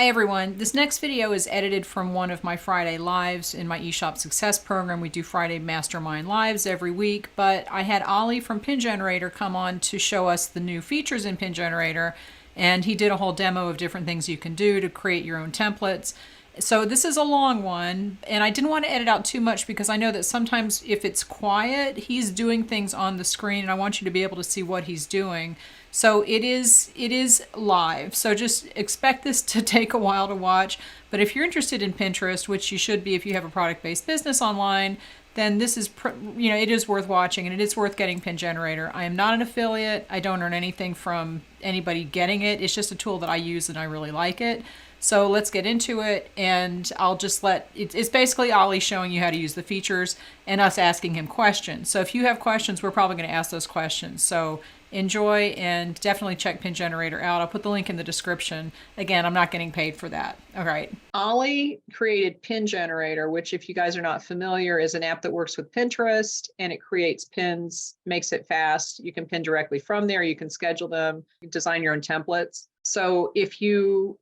Hi everyone. This next video is edited from one of my Friday lives in my EShop Success program. We do Friday mastermind lives every week, but I had Ollie from Pingenerator come on to show us the new features in Pingenerator, and he did a whole demo of different things you can do to create your own templates. So this is a long one, and I didn't want to edit out too much because I know that sometimes if it's quiet, he's doing things on the screen, and I want you to be able to see what he's doing. So it is live. So just expect this to take a while to watch. But if you're interested in Pinterest, which you should be if you have a product-based business online, then this is, it is worth watching, and it is worth getting Pingenerator. I am not an affiliate. I don't earn anything from anybody getting it. It's just a tool that I use and I really like it. So let's get into it, and I'll just it's basically Ollie showing you how to use the features and us asking him questions. So if you have questions, we're probably going to ask those questions. So enjoy, and definitely check Pingenerator out. I'll put the link in the description. Again, I'm not getting paid for that. All right. Ollie created Pingenerator, which, if you guys are not familiar, is an app that works with Pinterest, and it creates pins, makes it fast. You can pin directly from there. You can schedule them, design your own templates. So if you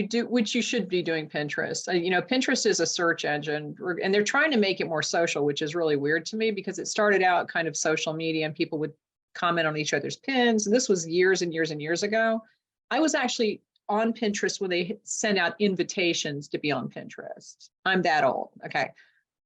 do, which you should be doing Pinterest, Pinterest is a search engine, and they're trying to make it more social, which is really weird to me because it started out kind of social media and people would comment on each other's pins. And this was years and years and years ago. I was actually on Pinterest when they sent out invitations to be on Pinterest. I'm that old. Okay.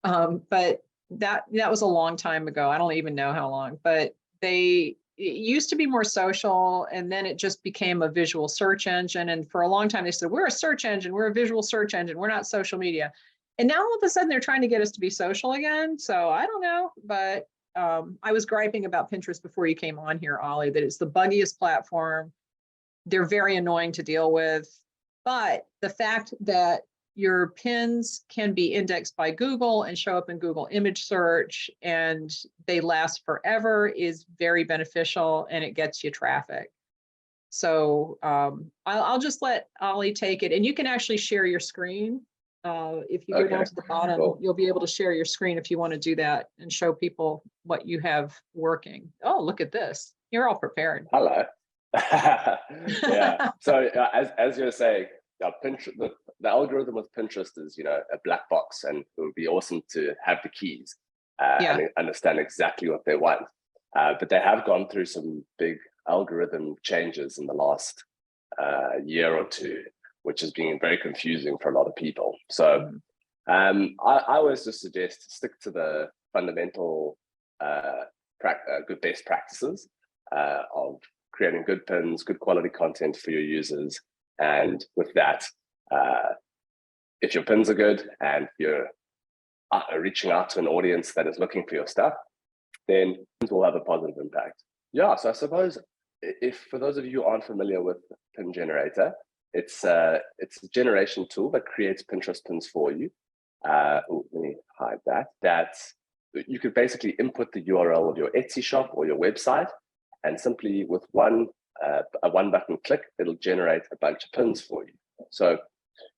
But that was a long time ago. I don't even know how long, but it used to be more social, and then it just became a visual search engine. And for a long time, they said, we're a search engine, we're a visual search engine, we're not social media. And now all of a sudden they're trying to get us to be social again. So I don't know, but I was griping about Pinterest before you came on here, Ollie, that it's the buggiest platform. They're very annoying to deal with. But the fact that your pins can be indexed by Google and show up in Google image search, and they last forever, is very beneficial, and it gets you traffic. So I'll just let Ollie take it, and you can actually share your screen. If you go down to the bottom, cool, you'll be able to share your screen if you want to do that and show people what you have working. Oh, look at this. You're all prepared. Hello. Yeah. So as you were saying, Pinterest, the algorithm with Pinterest is, a black box, and it would be awesome to have the keys and understand exactly what they want. But they have gone through some big algorithm changes in the last year or two, which has been very confusing for a lot of people. So I always just suggest stick to the fundamental good best practices of creating good pins, good quality content for your users. And with that, if your pins are good and you're reaching out to an audience that is looking for your stuff, then it will have a positive impact. Yeah, so I suppose if for those of you who aren't familiar with Pingenerator, it's a generation tool that creates Pinterest pins for you. Let me hide that. That you could basically input the URL of your Etsy shop or your website, and simply with a one button click, it'll generate a bunch of pins for you. So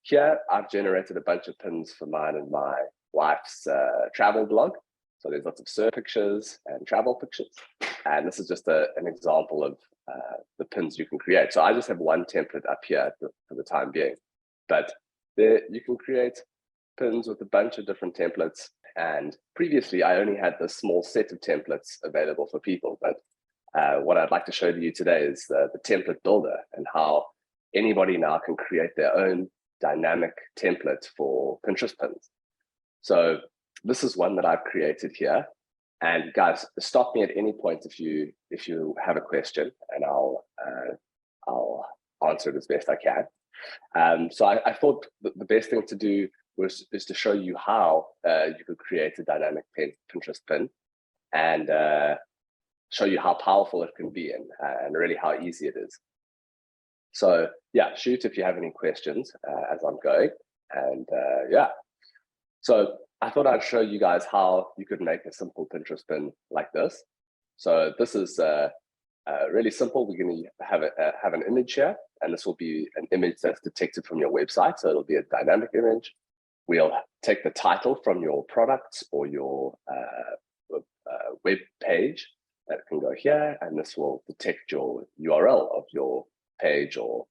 here I've generated a bunch of pins for mine and my wife's travel blog. So there's lots of surf pictures and travel pictures. And this is just an example of the pins you can create. So I just have one template up here for the time being. But there you can create pins with a bunch of different templates. And previously, I only had this small set of templates available for people. But what I'd like to show you today is the template builder, and how anybody now can create their own dynamic template for Pinterest pins. So this is one that I've created here. And guys, stop me at any point if you have a question, and I'll answer it as best I can. So I thought the best thing to do is to show you how you could create a dynamic Pinterest pin, and show you how powerful it can be, and really how easy it is. So yeah, shoot if you have any questions as I'm going. And yeah, so I thought I'd show you guys how you could make a simple Pinterest pin like this. So this is really simple. We're going to have an image here, and this will be an image that's detected from your website. So it'll be a dynamic image. We'll take the title from your products or your web page. That can go here, and this will detect your URL of your page or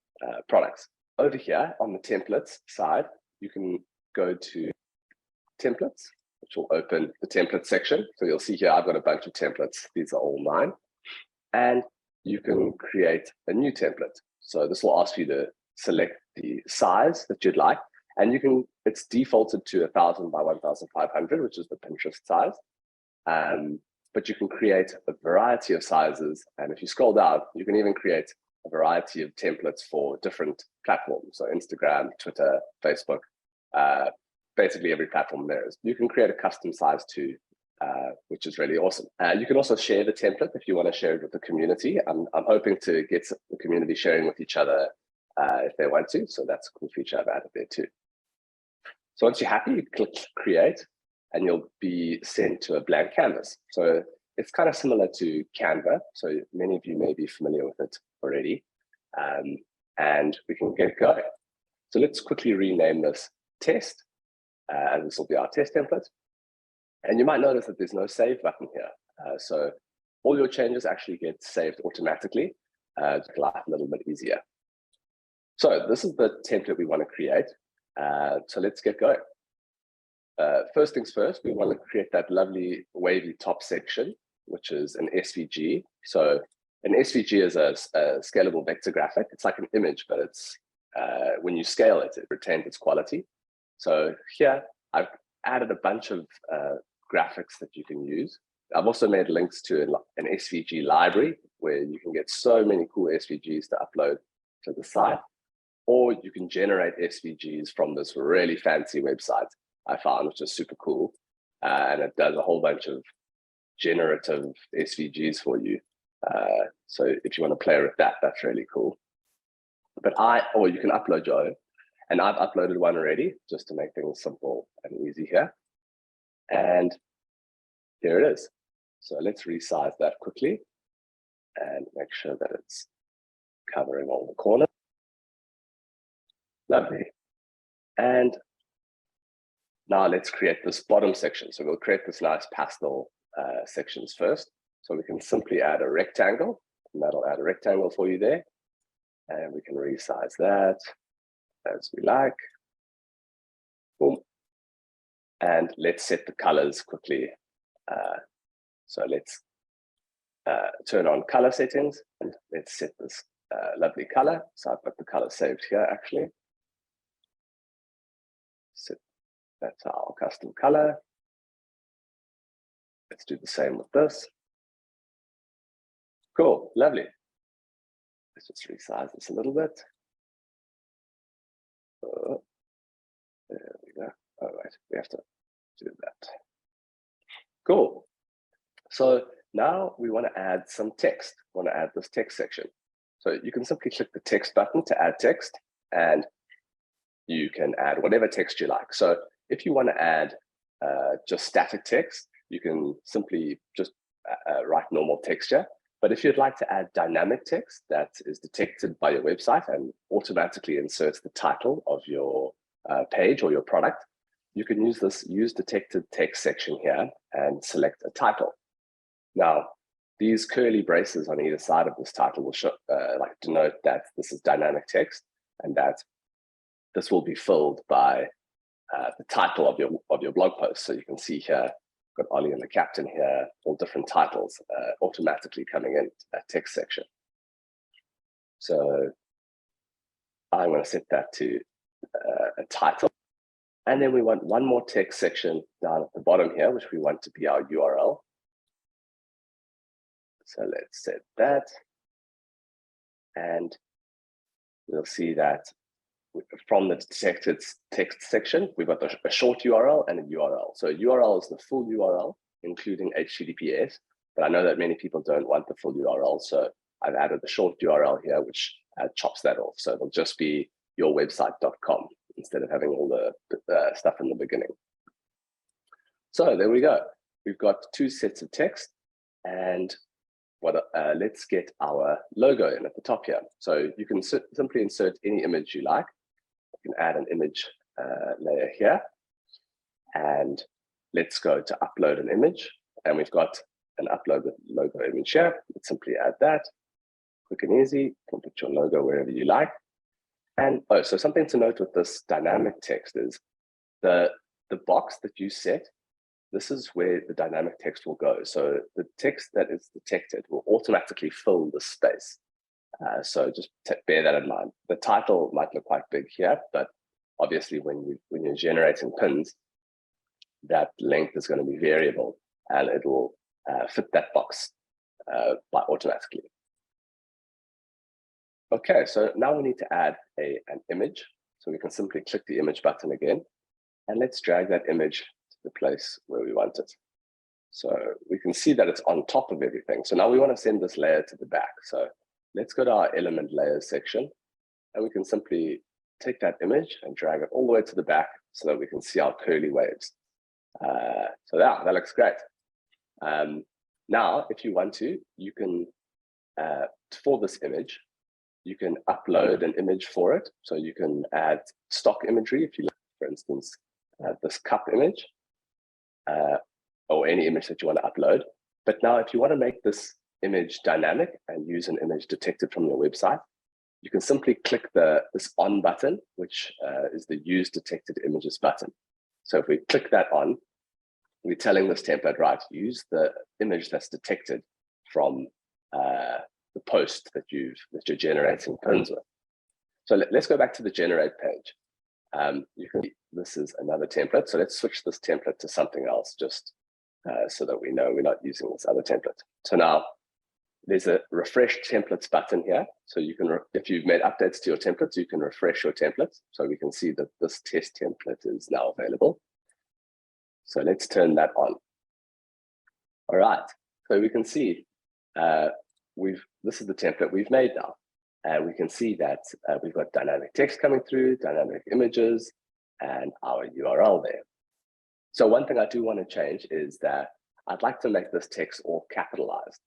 products. over here on the templates side, you can go to templates, which will open the template section. So you'll see here, I've got a bunch of templates. These are all mine. And you can create a new template. So this will ask you to select the size that you'd like. And you can, it's defaulted to 1000 by 1500, which is the Pinterest size. But you can create a variety of sizes. And if you scroll down, you can even create a variety of templates for different platforms. So Instagram, Twitter, Facebook, basically every platform there is. You can create a custom size too, which is really awesome. You can also share the template if you want to share it with the community. I'm hoping to get the community sharing with each other if they want to. So that's a cool feature I've added there too. So once you're happy, you click create and you'll be sent to a blank canvas. So it's kind of similar to Canva. So many of you may be familiar with it already. And we can get going. So let's quickly rename this test. And this will be our test template. And you might notice that there's no save button here. So all your changes actually get saved automatically to make life a little bit easier. So this is the template we want to create. So let's get going. First things first, we want to create that lovely wavy top section, which is an SVG. So an SVG is a scalable vector graphic. It's like an image, but it's when you scale it, it retains its quality. So here, I've added a bunch of graphics that you can use. I've also made links to an SVG library where you can get so many cool SVGs to upload to the site, or you can generate SVGs from this really fancy website I found, which is super cool. And it does a whole bunch of generative SVGs for you. So if you want to play with that, that's really cool. Or you can upload your own. And I've uploaded one already just to make things simple and easy here. And here it is. So let's resize that quickly and make sure that it's covering all the corners. Lovely. And now let's create this bottom section. So we'll create this nice pastel sections first. So we can simply add a rectangle, and that'll add a rectangle for you there. And we can resize that as we like. Boom. And let's set the colors quickly. So let's turn on color settings and let's set this lovely color. So I've got the color saved here actually. So that's our custom color. Let's do the same with this. Cool, lovely. Let's just resize this a little bit. There we go. All right, we have to do that. Cool. So now we want to add some text. We want to add this text section. So you can simply click the text button to add text, and you can add whatever text you like. So if you want to add just static text, you can simply just write normal text here. But if you'd like to add dynamic text that is detected by your website and automatically inserts the title of your page or your product, you can use this use detected text section here and select a title. Now, these curly braces on either side of this title will show, denote that this is dynamic text and that this will be filled by the title of your blog post. So you can see here, got Ollie and the captain here, all different titles automatically coming in that text section. So I'm going to set that to a title. And then we want one more text section down at the bottom here, which we want to be our URL. So let's set that. And we'll see that from the detected text section, we've got a short URL and a URL. So a URL is the full URL, including HTTPS, but I know that many people don't want the full URL. So I've added a short URL here, which chops that off. So it'll just be yourwebsite.com instead of having all the stuff in the beginning. So there we go. We've got two sets of text, and let's get our logo in at the top here. So you can simply insert any image you like. You can add an image layer here, and let's go to upload an image. And we've got an upload with logo image here. Let's simply add that. Quick and easy. You can put your logo wherever you like. And so something to note with this dynamic text is the box that you set, this is where the dynamic text will go. So the text that is detected will automatically fill the space. So just bear that in mind. The title might look quite big here, but obviously when you're generating pins, that length is going to be variable and it will fit that box by automatically. Okay, so now we need to add an image. So we can simply click the image button again, and let's drag that image to the place where we want it. So we can see that it's on top of everything. So now we want to send this layer to the back. So let's go to our element layers section, and we can simply take that image and drag it all the way to the back so that we can see our curly waves. So that looks great. Now, if you want to, you can, for this image, you can upload an image for it. So you can add stock imagery if you like, for instance, this cup image, or any image that you want to upload. But now if you want to make this image dynamic and use an image detected from your website, you can simply click this on button, which is the use detected images button. So if we click that on, we're telling this template, right, use the image that's detected from the post that you're generating pins with. So let's go back to the generate page. You can see this is another template. So let's switch this template to something else, just so that we know we're not using this other template. So now there's a refresh templates button here. So you can, if you've made updates to your templates, you can refresh your templates. So we can see that this test template is now available. So let's turn that on. All right, so we can see this is the template we've made now. And we can see that we've got dynamic text coming through, dynamic images, and our URL there. So one thing I do want to change is that I'd like to make this text all capitalized.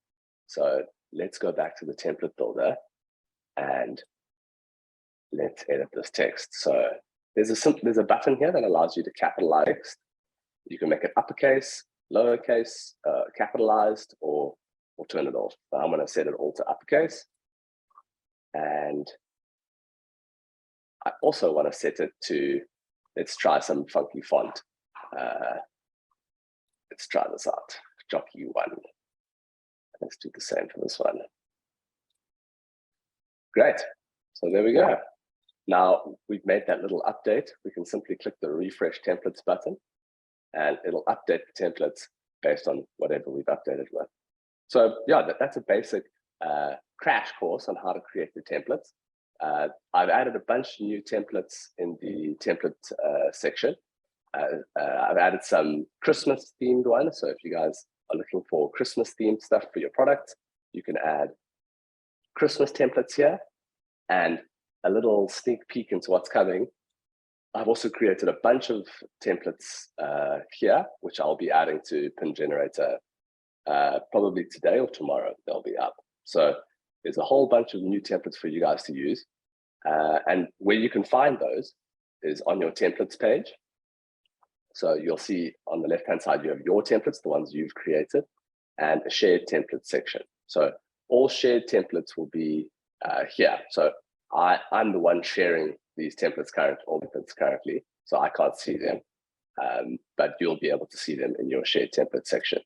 So let's go back to the template builder and let's edit this text. So there's a button here that allows you to capitalize text. You can make it uppercase, lowercase, capitalized, or turn it off. So I'm going to set it all to uppercase. And I also want to set it to, let's try some funky font. Let's try this out, Jockey 1. Let's do the same for this one. Great, so there we go. Now we've made that little update. We can simply click the refresh templates button and it'll update the templates based on whatever we've updated with. So yeah, that's a basic crash course on how to create the templates. I've added a bunch of new templates in the template section. I've added some Christmas themed ones. So if you guys are looking for Christmas themed stuff for your product, you can add Christmas templates here. And a little sneak peek into what's coming, I've also created a bunch of templates here, which I'll be adding to Pingenerator probably today or tomorrow. They'll be up. So there's a whole bunch of new templates for you guys to use. And where you can find those is on your templates page. So you'll see on the left-hand side, you have your templates, the ones you've created, and a shared template section. So all shared templates will be here. So I'm the one sharing these templates currently, so I can't see them, but you'll be able to see them in your shared template section.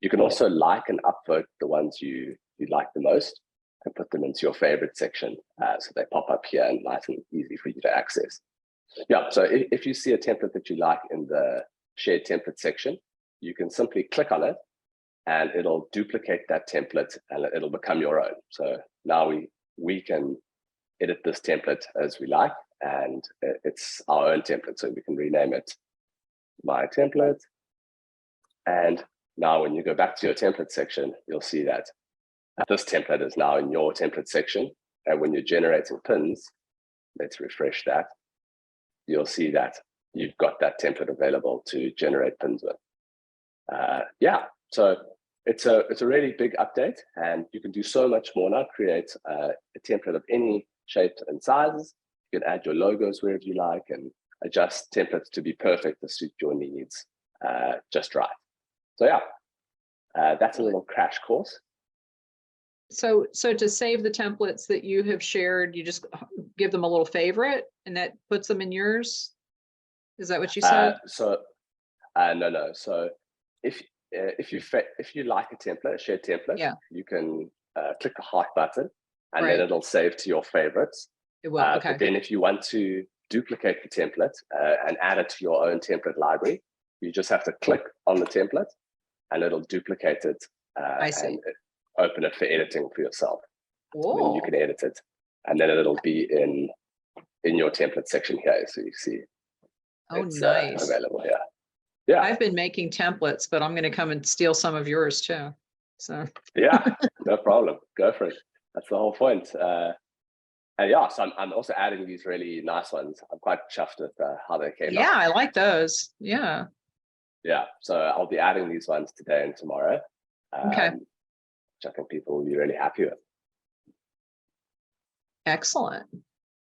You can also like and upvote the ones you like the most and put them into your favorite section, so they pop up here and nice and easy for you to access. Yeah, so if you see a template that you like in the shared template section, you can simply click on it and it'll duplicate that template and it'll become your own. So now we can edit this template as we like, and it's our own template. So we can rename it my template. And now when you go back to your template section, you'll see that this template is now in your template section. And when you're generating pins, let's refresh that. You'll see that you've got that template available to generate pins with. Yeah, so it's a really big update, and you can do so much more now. Create a template of any shapes and sizes. You can add your logos wherever you like and adjust templates to be perfect to suit your needs just right. So yeah, that's a little crash course. So to save the templates that you have shared, you just give them a little favorite and that puts them in yours? Is that what you said? No. So if you like a template, a shared template, Yeah, you can click the heart button, and then right. it'll save to your favorites. It will. Okay. But then if you want to duplicate the template and add it to your own template library, you just have to click on the template, and it'll duplicate it I see. and open it for editing for yourself. Then you Whoa. can edit it, and then it'll be in your template section here, so you see Oh, it's nice. available here. Yeah. I've been making templates, but I'm going to come and steal some of yours too. So Yeah, no problem. Go for it. That's the whole point. And yeah, so I'm also adding these really nice ones. I'm quite chuffed with how they came yeah, out. I like those. Yeah. Yeah, so I'll be adding these ones today and tomorrow, Okay. which I think people will be really happy with. Excellent.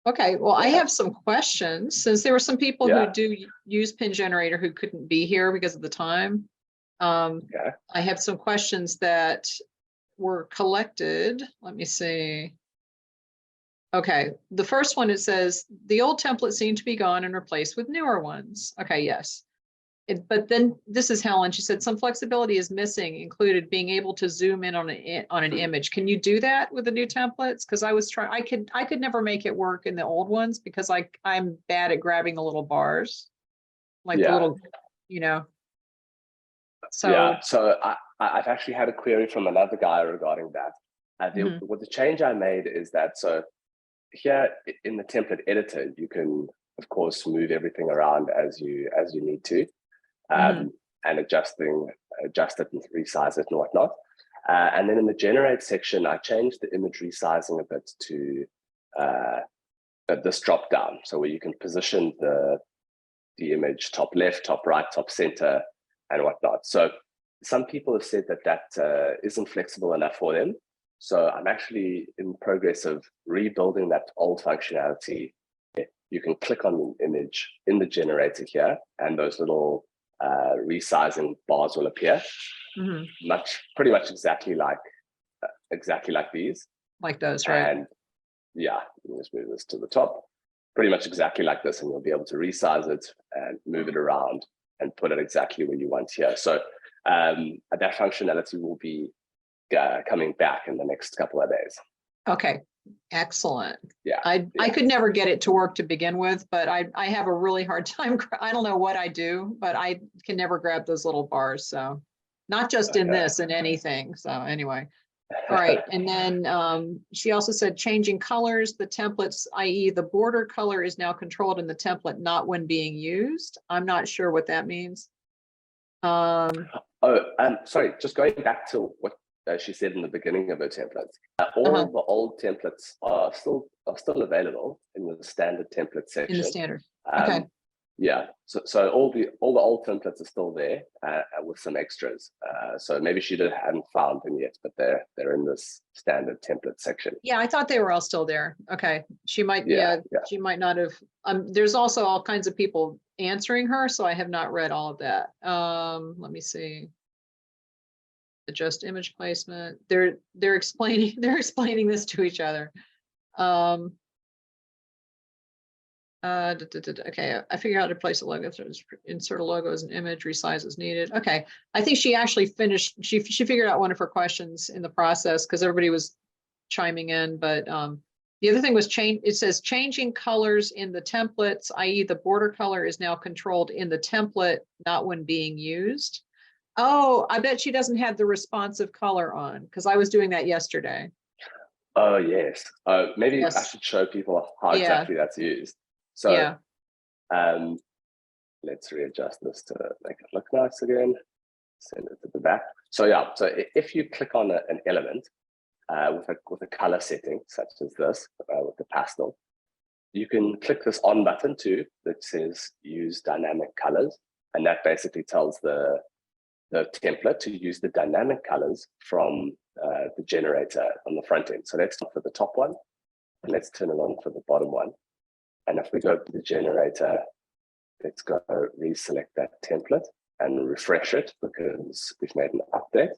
Okay. Well, I have some questions since there were some people who do use Pingenerator who couldn't be here because of the time. I have some questions that were collected. Let me see. Okay, the first one, it says, the old templates seem to be gone and replaced with newer ones. Okay, yes. But then this is Helen. She said some flexibility is missing, included being able to zoom in on an image. Can you do that with the new templates? Because I was trying, I could never make it work in the old ones because I'm bad at grabbing the little bars, like the little, you know. So So I've actually had a query from another guy regarding that. What the change I made is that here in the template editor, you can of course move everything around as you need to, and adjust it and resize it and whatnot. And then in the generate section, I changed the image resizing a bit to this drop down, so where you can position the image top left, top right, top center, and whatnot. So some people have said that isn't flexible enough for them. So I'm actually in progress of rebuilding that old functionality. You can click on the image in the generator here, and those little resizing bars will appear. Pretty much exactly like these. Like those, right? And yeah, let's move this to the top. Pretty much exactly like this, and you'll be able to resize it and move it around and put it exactly where you want here. So that functionality will be coming back in the next couple of days. Okay, excellent. Yeah, I could never get it to work to begin with, but I have a really hard time. I don't know what I do, but I can never grab those little bars. So not just in this, in anything. So anyway. All right. And then she also said changing colors, the templates, i.e. the border color is now controlled in the template, not when being used. I'm not sure what that means. Sorry, just going back to what she said in the beginning of her templates. All the old templates are still available in the standard template section. In the standard. Okay. Yeah, so all the old templates are still there with some extras. So maybe she hadn't found them yet, but they're in this standard template section. Yeah, I thought they were all still there. Okay, she might. She might not have. There's also all kinds of people answering her, so I have not read all of that. Let me see. Adjust image placement. They're explaining this to each other. Okay, I figure out how to place a logo. Insert a logo as an image, resize as needed. Okay, I think she actually finished. She figured out one of her questions in the process because everybody was chiming in. But the other thing was it says changing colors in the templates, i.e. the border color is now controlled in the template, not when being used. Oh, I bet she doesn't have the responsive color on because I was doing that yesterday. Oh yes. Maybe I should show people how exactly that's used. So let's readjust this to make it look nice again. Send it to the back. So yeah, so if you click on an element with a color setting such as this with the pastel, you can click this on button too that says use dynamic colors, and that basically tells the template to use the dynamic colors from the generator on the front end. So let's start for the top one, and let's turn it on for the bottom one. And if we go to the generator, let's go reselect that template and refresh it because we've made an update.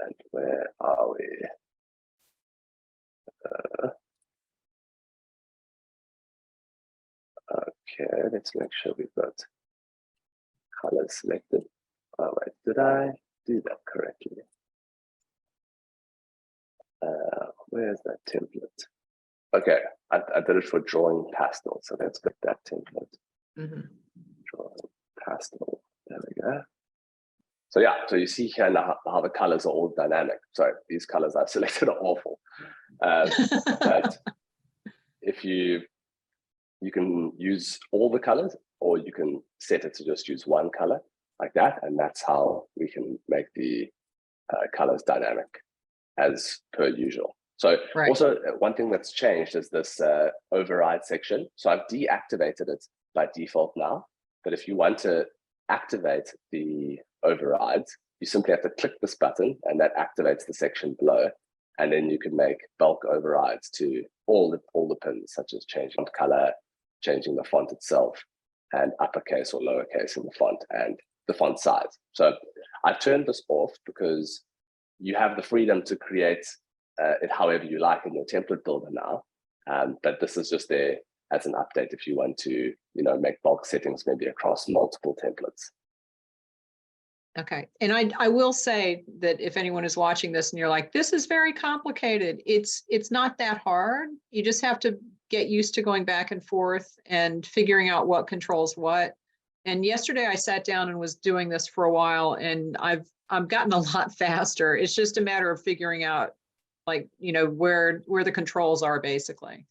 And where are we? Okay, let's make sure we've got colors selected. Oh wait, did I do that correctly? Where's that template? Okay, I did it for drawing pastel, so let's get that template. Drawing pastel, there we go. So yeah, so you see here now how the colors are all dynamic. Sorry, these colors I've selected are awful. But if you can use all the colors, or you can set it to just use one color like that, and that's how we can make the colors dynamic as per usual. So also one thing that's changed is this override section. So I've deactivated it by default now, but if you want to activate the overrides, you simply have to click this button and that activates the section below. And then you can make bulk overrides to all the pins, such as changing the color, changing the font itself, and uppercase or lowercase in the font, and the font size. So I've turned this off because you have the freedom to create it however you like in your template builder now. But this is just there as an update if you want to, make bulk settings maybe across multiple templates. Okay. And I will say that if anyone is watching this and you're like, this is very complicated, it's not that hard. You just have to get used to going back and forth and figuring out what controls what. And yesterday I sat down and was doing this for a while, and I've gotten a lot faster. It's just a matter of figuring out where the controls are basically.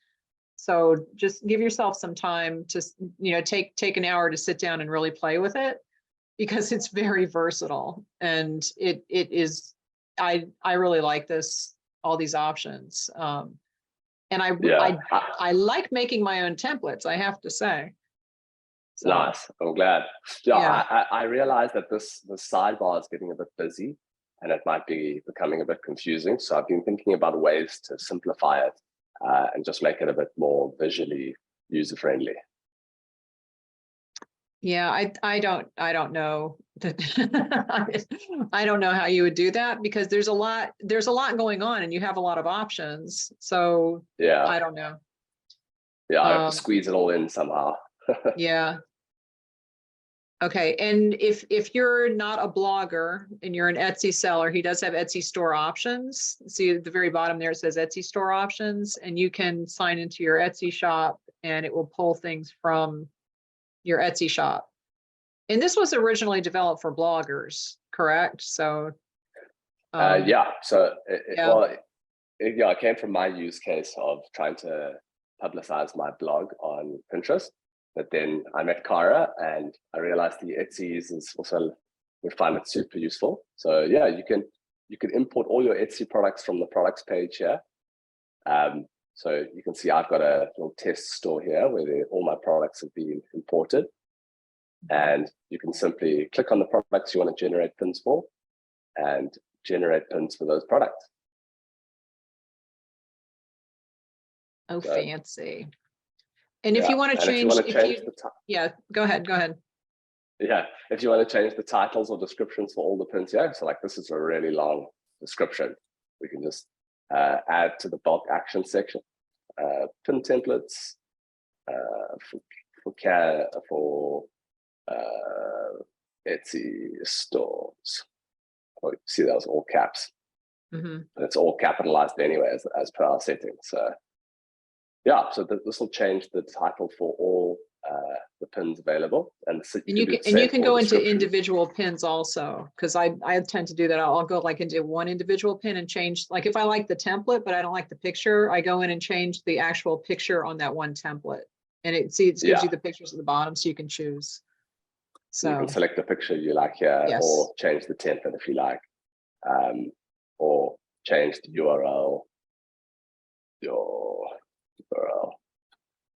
So just give yourself some time to, take an hour to sit down and really play with it, because it's very versatile, and it is, I really like all these options. And I like making my own templates, I have to say. So, nice, I'm glad. Yeah. I realized that the sidebar is getting a bit busy and it might be becoming a bit confusing. So I've been thinking about ways to simplify it and just make it a bit more visually user-friendly. Yeah, I don't know I don't know how you would do that, because there's a lot going on and you have a lot of options. So yeah, I don't know. Yeah, I have to squeeze it all in somehow. Yeah. Okay. And if you're not a blogger and you're an Etsy seller, he does have Etsy store options. See at the very bottom there, it says Etsy store options, and you can sign into your Etsy shop and it will pull things from your Etsy shop. And this was originally developed for bloggers, correct? So yeah. So it came from my use case of trying to publicize my blog on Pinterest. But then I met Cara and I realized the Etsy's is also, we find it super useful. So yeah, you can import all your Etsy products from the products page here. So you can see I've got a little test store here where all my products have been imported. And you can simply click on the products you want to generate pins for and generate pins for those products. Oh, so, fancy. And if you want to change, yeah, go ahead. Yeah, if you want to change the titles or descriptions for all the pins here, so like this is a really long description, we can just add to the bulk action section, pin templates for Etsy stores. Oh, you see that was all caps. And it's all capitalized anyway as per our settings. So yeah, so this will change the title for all the pins available, and you can go into individual pins also, because I tend to do that. I'll go into one individual pin and change, like if I like the template but I don't like the picture, I go in and change the actual picture on that one template, and it gives you the pictures at the bottom so you can choose. So you can select the picture you like here, yes, or change the template if you like, or change the URL.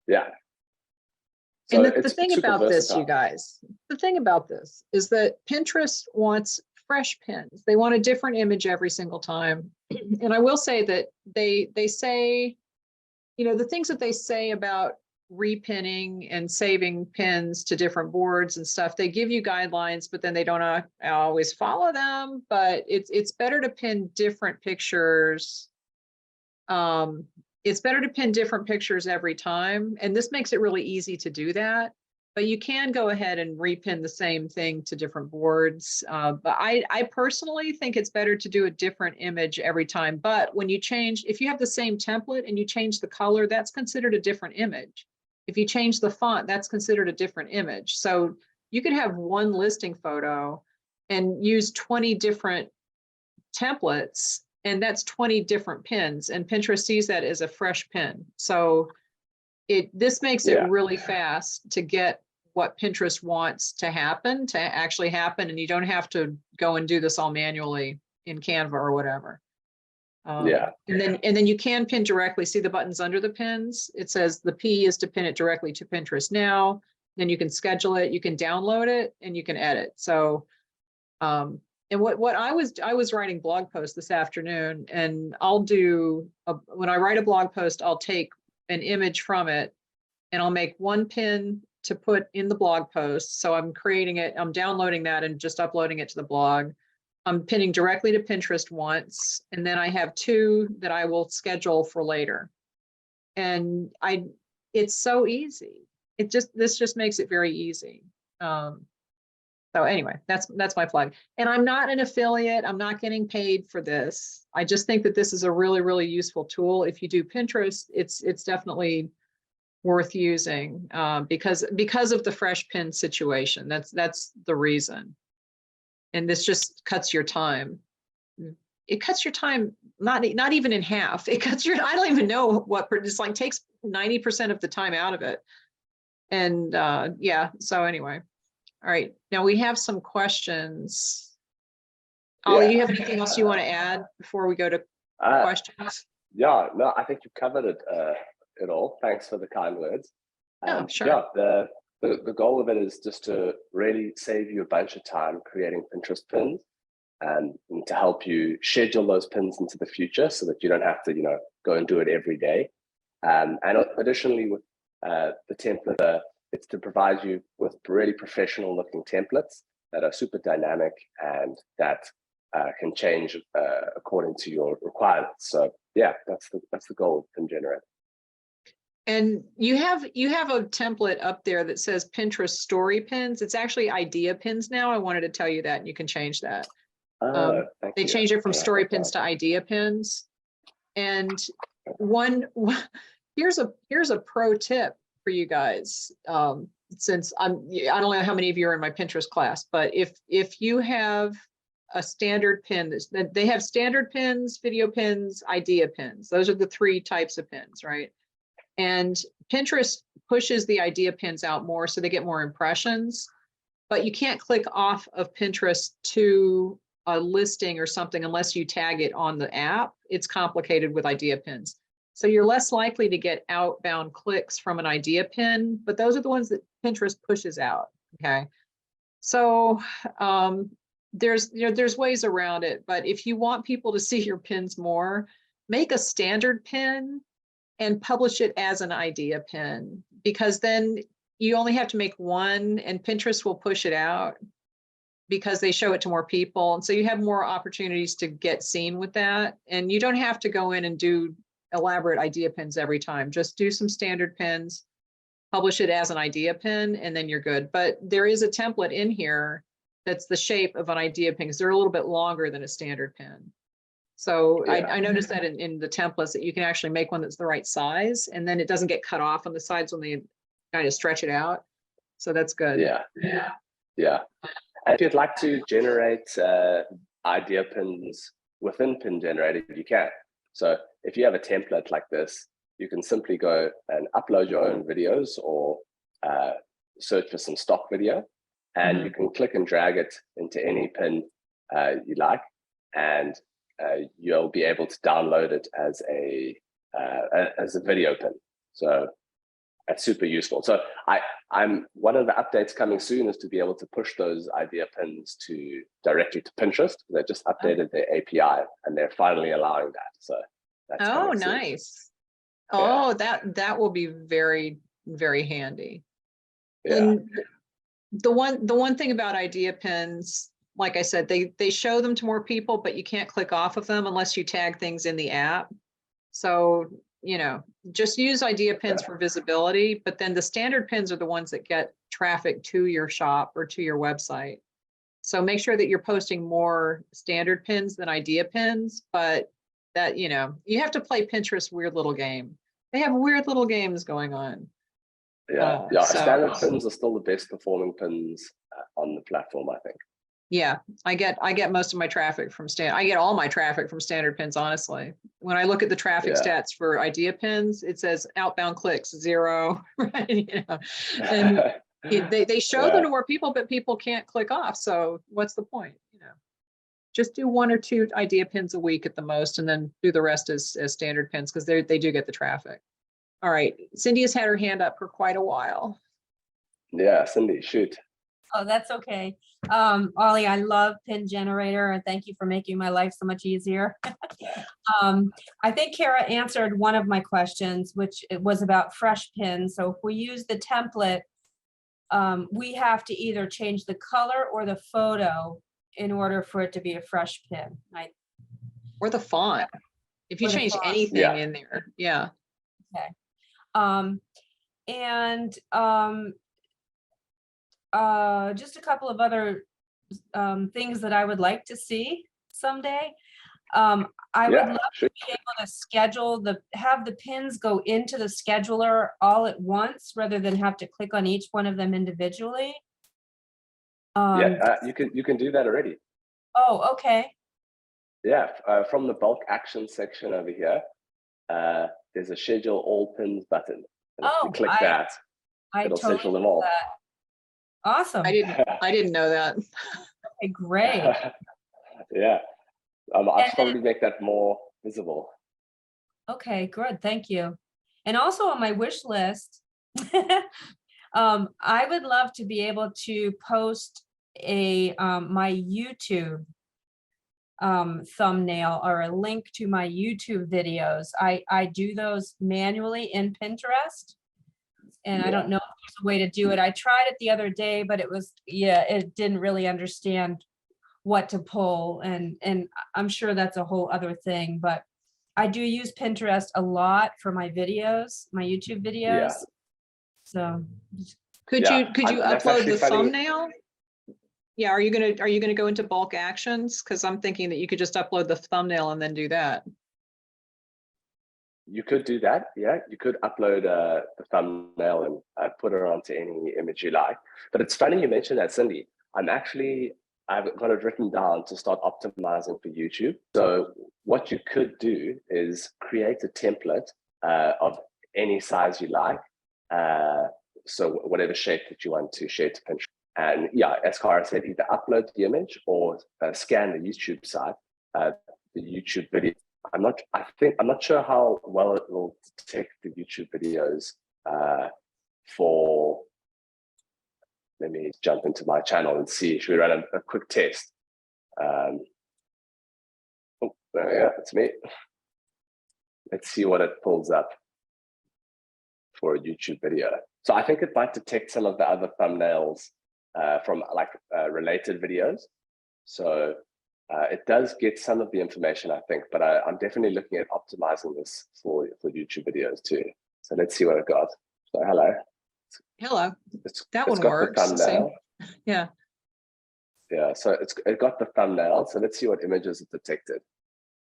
Yeah. So and the thing about this, you guys, the thing about this is that Pinterest wants fresh pins. They want a different image every single time. And I will say that they say, the things that they say about repinning and saving pins to different boards and stuff, they give you guidelines, but then they don't always follow them. But it's better to pin different pictures. It's better to pin different pictures every time, and this makes it really easy to do that. But you can go ahead and repin the same thing to different boards. But I personally think it's better to do a different image every time. But when you change, if you have the same template and you change the color, that's considered a different image. If you change the font, that's considered a different image. So you could have one listing photo and use 20 different templates, and that's 20 different pins, and Pinterest sees that as a fresh pin. So this makes it really fast to get what Pinterest wants to actually happen, and you don't have to go and do this all manually in Canva or whatever. And then you can pin directly. See the buttons under the pins? It says the P is to pin it directly to Pinterest now. Then you can schedule it, you can download it, and you can edit. So, and what I was writing blog posts this afternoon, and I'll do when I write a blog post, I'll take an image from it, and I'll make one pin to put in the blog post. So I'm creating it, I'm downloading that and just uploading it to the blog. I'm pinning directly to Pinterest once, and then I have two that I will schedule for later. And it's so easy. This just makes it very easy. So anyway, that's my plug. And I'm not an affiliate. I'm not getting paid for this. I just think that this is a really, really useful tool. If you do Pinterest, it's definitely worth using because of the fresh pin situation. That's the reason. And this just cuts your time. It cuts your time not even in half. It cuts your, I don't even know what, it's like takes 90% of the time out of it. And yeah, so anyway. All right, now we have some questions. Ollie, do you have anything else you want to add before we go to questions? Yeah, no, I think you covered it all. Thanks for the kind words. Oh, sure. Yeah, the goal of it is just to really save you a bunch of time creating Pinterest pins and to help you schedule those pins into the future so that you don't have to, go and do it every day. And additionally, with the template, it's to provide you with really professional looking templates that are super dynamic and that can change according to your requirements. So yeah, that's the goal of Pingenerator. And you have a template up there that says Pinterest story pins. It's actually Ideapins now. I wanted to tell you that, and you can change that. They changed it from story pins to Ideapins. And here's a pro tip for you guys. Since I don't know how many of you are in my Pinterest class, but if you have a standard pin, they have standard pins, video pins, Ideapins. Those are the three types of pins, right? And Pinterest pushes the Ideapins out more so they get more impressions, but you can't click off of Pinterest to a listing or something unless you tag it on the app. It's complicated with Ideapins. So you're less likely to get outbound clicks from an Ideapin, but those are the ones that Pinterest pushes out, okay? So there's ways around it, but if you want people to see your pins more, make a standard pin and publish it as an Ideapin, because then you only have to make one and Pinterest will push it out because they show it to more people. And so you have more opportunities to get seen with that. And you don't have to go in and do elaborate Ideapins every time. Just do some standard pins, publish it as an Ideapin, and then you're good. But there is a template in here that's the shape of an Ideapin because they're a little bit longer than a standard pin. So yeah. I noticed that in the templates that you can actually make one that's the right size, and then it doesn't get cut off on the sides when they kind of stretch it out. So that's good. Yeah. And if you'd like to generate Ideapins within Pingenerator, you can. So if you have a template like this, you can simply go and upload your own videos or search for some stock video, and you can click and drag it into any pin you like, and you'll be able to download it as a video pin. So that's super useful. So I'm one of the updates coming soon is to be able to push those Ideapins directly to Pinterest. They just updated their API and they're finally allowing that. So that's nice. Oh, that will be very very handy. Yeah. And the one thing about Ideapins, like I said, they show them to more people, but you can't click off of them unless you tag things in the app. So, you know, just use Ideapins for visibility, but then the standard pins are the ones that get traffic to your shop or to your website. So make sure that you're posting more standard pins than Ideapins, but that, you know, you have to play Pinterest weird little game. They have weird little games going on. Yeah, standard pins are still the best performing pins on the platform, I think. Yeah, I get most of my traffic from I get all my traffic from standard pins, honestly. When I look at the traffic stats for Ideapins, it says outbound clicks 0, right? You know, and they show them to more people, but people can't click off. So what's the point? You know, just do 1 or 2 Ideapins a week at the most, and then do the rest as standard pins, because they do get the traffic. All right, Cindy has had her hand up for quite a while. Yeah, Cindy, shoot. Oh, that's okay. Ollie, I love Pingenerator, and thank you for making my life so much easier. I think Kara answered one of my questions, which it was about fresh pins. So if we use the template, we have to either change the color or the photo in order for it to be a fresh pin. Or the font. If you change anything in there, yeah. Okay. Just a couple of other things that I would like to see someday. I would love to be able to schedule have the pins go into the scheduler all at once rather than have to click on each one of them individually. You can do that already. Oh, okay. Yeah, from the bulk action section over here, there's a schedule all pins button. And if you click that, it'll schedule them all. Awesome. I didn't know that. Okay, great. Yeah. I'll probably make that more visible. Okay, good. Thank you. And also on my wish list, I would love to be able to post my YouTube thumbnail or a link to my YouTube videos. I do those manually in Pinterest. And I don't know if there's a way to do it. I tried it the other day, but it didn't really understand what to pull. And I'm sure that's a whole other thing, but I do use Pinterest a lot for my videos, my YouTube videos. Yeah. So could you upload the thumbnail? Yeah, are you gonna go into bulk actions? Because I'm thinking that you could just upload the thumbnail and then do that. You could do that, yeah. You could upload the thumbnail and put it onto any image you like. But it's funny you mentioned that, Cindy. I've got it written down to start optimizing for YouTube. So what you could do is create a template of any size you like. So whatever shape that you want to share to Pinterest. And yeah, as Cara said, either upload the image or scan the YouTube site, the YouTube video. I'm not sure how well it will detect the YouTube videos let me jump into my channel and see. Should we run a quick test? Yeah, that's me. Let's see what it pulls up for a YouTube video. So I think it might detect some of the other thumbnails from related videos. So it does get some of the information, I think, but I'm definitely looking at optimizing this for YouTube videos too. So let's see what it got. So hello. Hello. That one works. Thumbnail. Yeah. Yeah. So it got the thumbnail. So let's see what images it detected.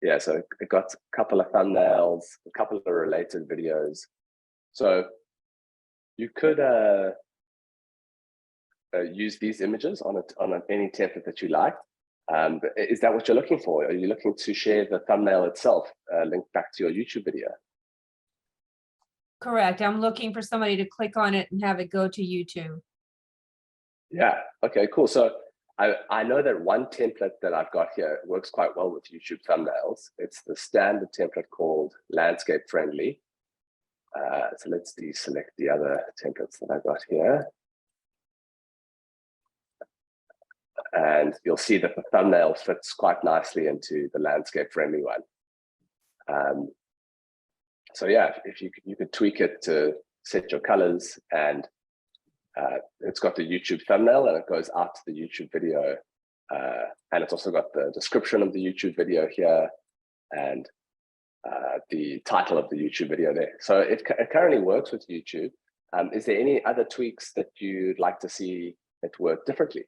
Yeah. So it got a couple of thumbnails, a couple of related videos. So you could use these images on any template that you like. Is that what you're looking for? Are you looking to share the thumbnail itself linked back to your YouTube video? correct. I'm looking for somebody to click on it and have it go to YouTube. Yeah. Okay, cool. So I know that one template that I've got here works quite well with YouTube thumbnails. It's the standard template called landscape friendly. So let's deselect the other templates that I've got here. And you'll see that the thumbnail fits quite nicely into the landscape friendly one. So yeah, if you could tweak it to set your colors, and it's got the YouTube thumbnail, and it goes out to the YouTube video. And it's also got the description of the YouTube video here, and the title of the YouTube video there. So it currently works with YouTube. Is there any other tweaks that you'd like to see that work differently?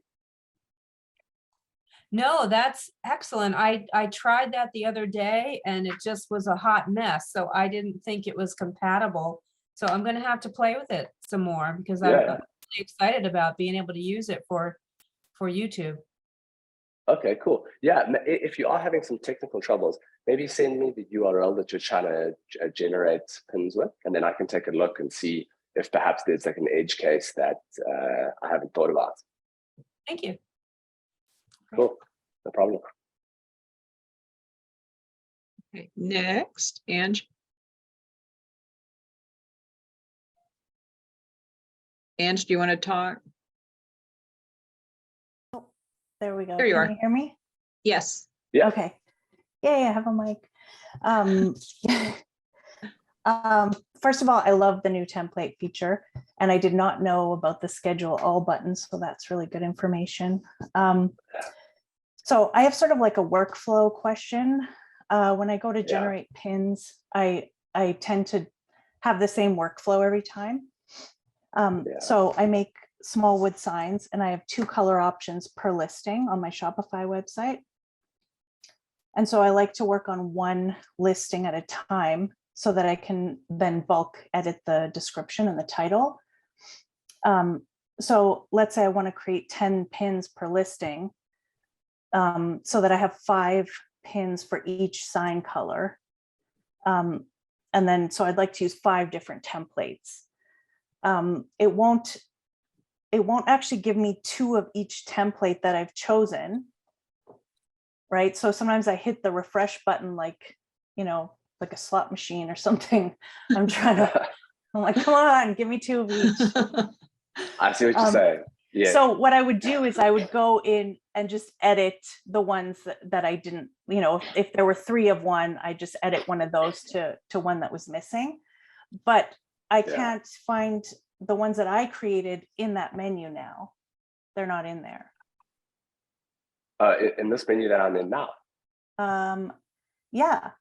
No, that's excellent. I tried that the other day and it just was a hot mess. So I didn't think it was compatible. So I'm going to have to play with it some more, because I'm really excited about being able to use it for YouTube. Okay, cool. Yeah, if you are having some technical troubles, maybe send me the URL that you're trying to generate pins with, and then I can take a look and see if perhaps there's like an edge case that I haven't thought about. Thank you. Cool, no problem. Okay, next, Ange. Ange, do you want to talk? There we go. There you are. Can you hear me? Yes. Yeah. Okay. Yeah, I have a mic. First of all, I love the new template feature, and I did not know about the schedule all button, so that's really good information. So I have sort of like a workflow question. When I go to generate pins, I tend to have the same workflow every time. So I make small wood signs, and I have 2 color options per listing on my Shopify website. And so I like to work on one listing at a time so that I can then bulk edit the description and the title. So let's say I want to create 10 pins per listing, so that I have 5 pins for each sign color. And then, so I'd like to use 5 different templates. It won't actually give me 2 of each template that I've chosen, right? So sometimes I hit the refresh button, like, like a slot machine or something. I'm like, come on, give me 2 of each. I see what you're saying. Yeah. So what I would do is I would go in and just edit the ones that I didn't, if there were 3 of one, I just edit one of those to one that was missing. But I can't find the ones that I created in that menu now. They're not in there. In this menu that I'm in now? Yeah.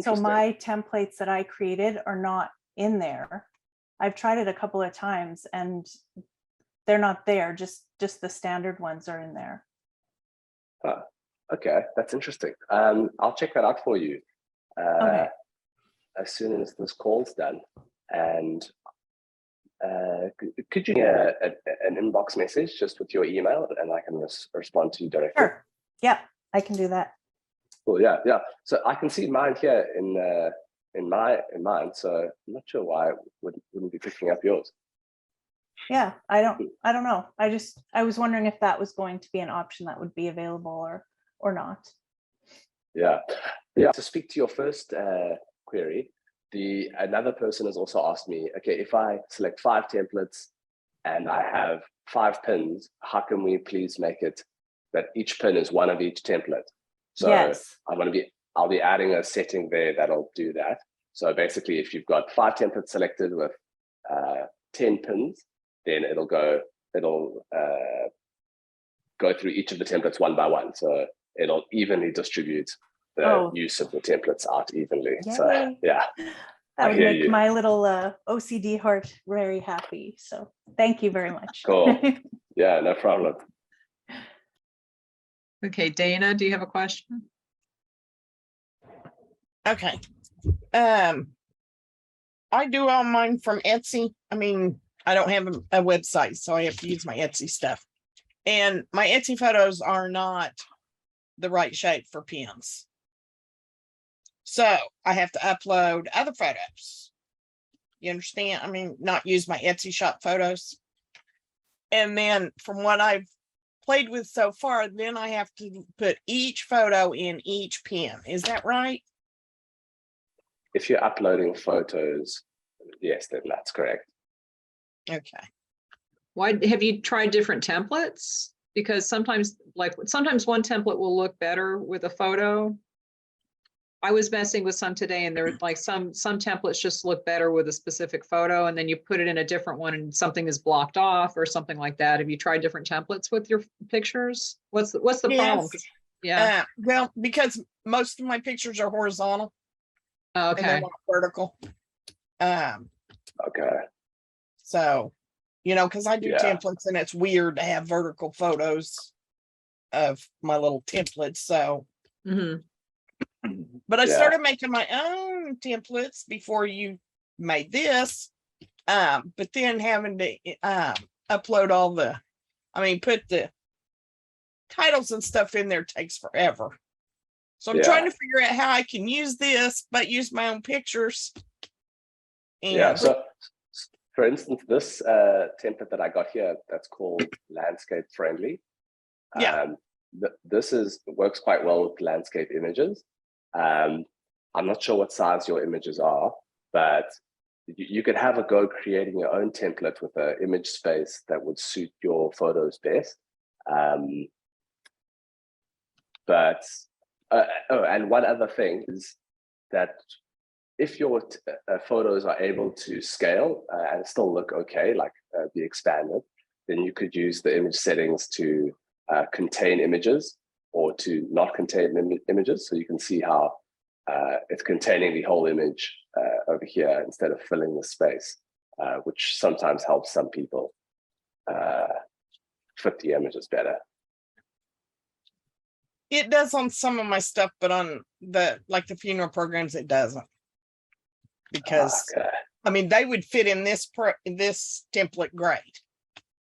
So my templates that I created are not in there. I've tried it a couple of times and they're not there. Just the standard ones are in there. Okay, that's interesting. I'll check that out for you Okay. as soon as this call's done. And could you an inbox message just with your email, and I can respond to you directly? Sure. Yeah, I can do that. Cool. Yeah. So I can see mine here in mine. So I'm not sure why it wouldn't be picking up yours. Yeah, I don't know. I was wondering if that was going to be an option that would be available or not. Yeah. To speak to your first query, another person has also asked me, okay, if I select 5 templates and I have 5 pins, how can we please make it that each pin is one of each template? So yes. I'll be adding a setting there that'll do that. So basically, if you've got 5 templates selected with 10 pins, then it'll go through each of the templates one by one. So it'll evenly distribute the use of the templates out evenly. Yay. So yeah. That would make my little OCD heart very happy. So thank you very much. Cool. Yeah, no problem. Okay, Dana, do you have a question? Okay. I do all mine from Etsy. I mean, I don't have a website, so I have to use my Etsy stuff. And my Etsy photos are not the right shape for pins. So I have to upload other photos. You understand? I mean, not use my Etsy shop photos. And then from what I've played with so far, then I have to put each photo in each pin. Is that right? If you're uploading photos, yes, then that's correct. Okay. Why have you tried different templates? Because sometimes one template will look better with a photo. I was messing with some today, and there were like some templates just look better with a specific photo, and then you put it in a different one and something is blocked off or something like that. Have you tried different templates with your pictures? What's the problem? Yes. 'Cause- yeah. Well, because most of my pictures are horizontal Oh, and they okay. want vertical. Okay. So, because I do Yeah. templates and it's weird to have vertical photos of my little templates. So, Hmm. but I Yeah. started making my own templates before you made this. But then having to upload put the titles and stuff in there takes forever. So I'm Yeah. trying to figure out how I can use this, but use my own pictures. Yeah. And So, for instance, this template that I got here, that's called landscape friendly. Yeah. This works quite well with landscape images. I'm not sure what size your images are, but you could have a go creating your own template with an image space that would suit your photos best. And one other thing is that if your photos are able to scale and still look okay, like be expanded, then you could use the image settings to contain images or to not contain images. So you can see how it's containing the whole image over here instead of filling the space, which sometimes helps some people fit the images better. it does on some of my stuff, but on the funeral programs, it doesn't. Because Okay. they would fit in this template great,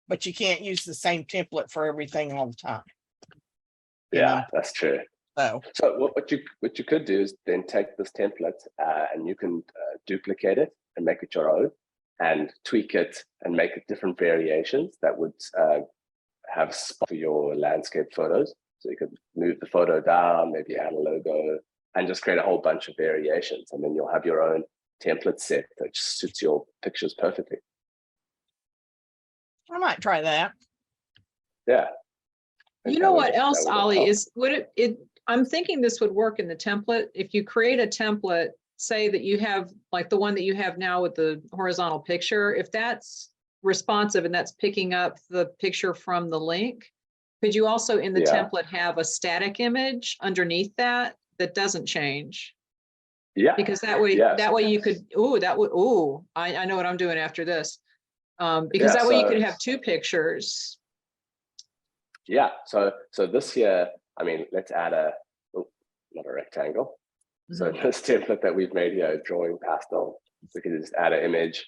but you can't use the same template for everything all the time. Yeah, that's true. So what you could do is then take this template and you can duplicate it and make it your own and tweak it and make it different variations that would have spot for your landscape photos. So you could move the photo down, maybe add a logo, and just create a whole bunch of variations, and then you'll have your own template set that just suits your pictures perfectly. I might try that. Yeah. You know what else, Ollie, is I'm thinking this would work in the template. If you create a template, say that you have like the one that you have now with the horizontal picture, if that's responsive and that's picking up the picture from the link, could you also in the template have a static image underneath that doesn't change? Yeah. Because that way you could, I know what I'm doing after this. Because that way you could have two pictures. Yeah, so this here, let's add not a rectangle. Mm-hmm. So this template that we've made here, drawing pastel, we can just add an image.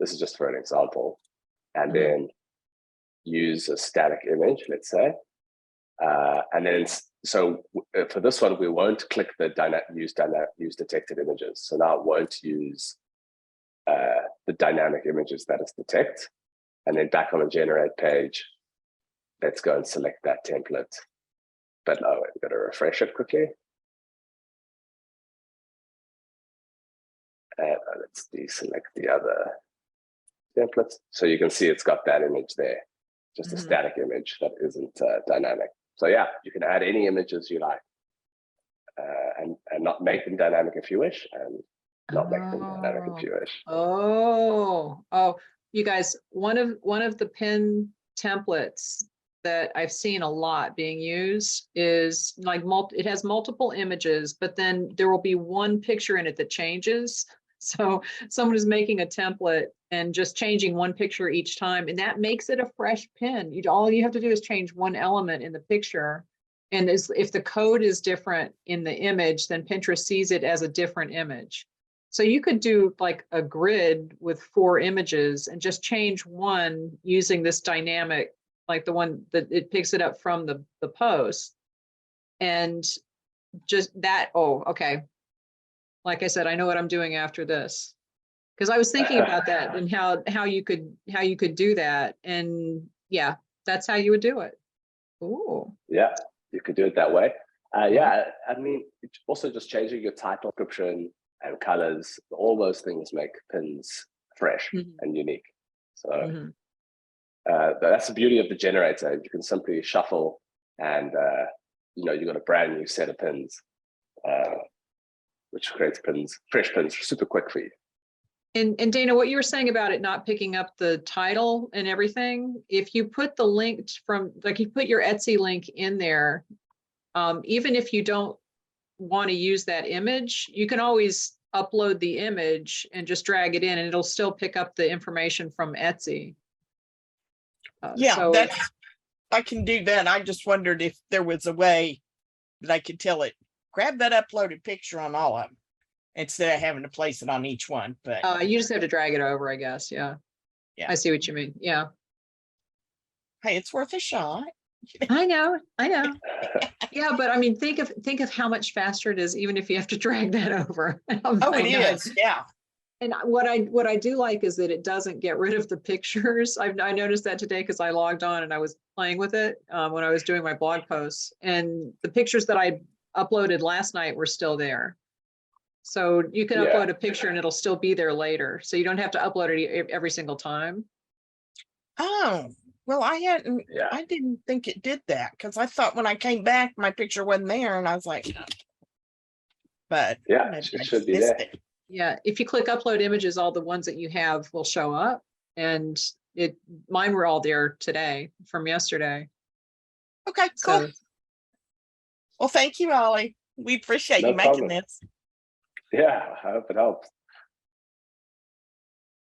This is just for an example, and then use a static image, let's say. And then, so for this one, we won't click the use detected images. So now it won't use the dynamic images that it's detect. And then back on the generate page, let's go and select that template. But we've got to refresh it quickly. And let's deselect the other templates. So you can see it's got that image there, just a static image that isn't dynamic. So yeah, you can add any images you like and not make them dynamic if you wish, and not make them dynamic if you wish. Oh, you guys, one of the pin templates that I've seen a lot being used is like it has multiple images, but then there will be one picture in it that changes. So someone is making a template and just changing one picture each time, and that makes it a fresh pin. All you have to do is change one element in the picture. And if the code is different in the image, then Pinterest sees it as a different image. So you could do like a grid with 4 images and just change one using this dynamic, like the one that it picks it up from the post. And just that, okay. Like I said, I know what I'm doing after this. Because I was thinking about that and how you could do that. And yeah, that's how you would do it. Ooh. Yeah, you could do it that way. It's also just changing your title, description, and colors. All those things make pins fresh and unique. So that's the beauty of the generator. You can simply shuffle, and you've got a brand new set of pins which creates pins, fresh pins, super quick for you. And Dana, what you were saying about it not picking up the title and everything, if you put the link from, like you put your Etsy link in there, even if you don't want to use that image, you can always upload the image and just drag it in and it'll still pick up the information from Etsy. Yeah, So I can do that. I just wondered if there was a way that I could tell it, grab that uploaded picture on all of them instead of having to place it on each one. But you just have to drag it over, I guess. Yeah. Yeah. I see what you mean. Yeah. hey, it's worth a shot. I know. Yeah, but I mean, think of how much faster it is, even if you have to drag that over. Oh, it is. Yeah. And what I do like is that it doesn't get rid of the pictures. I noticed that today because I logged on and I was playing with it when I was doing my blog posts, and the pictures that I uploaded last night were still there. So you can upload a picture and it'll still be there later. So you don't have to upload it every single time. Oh, well, I didn't think it did that because I thought when I came back, my picture wasn't there and I was like, but Yeah, maybe it I should be missed there. it. Yeah, if you click upload images, all the ones that you have will show up, and mine were all there today from yesterday. Okay, So cool. Well, thank you, Ollie. We appreciate No you making problem. this. Yeah, I hope it helps.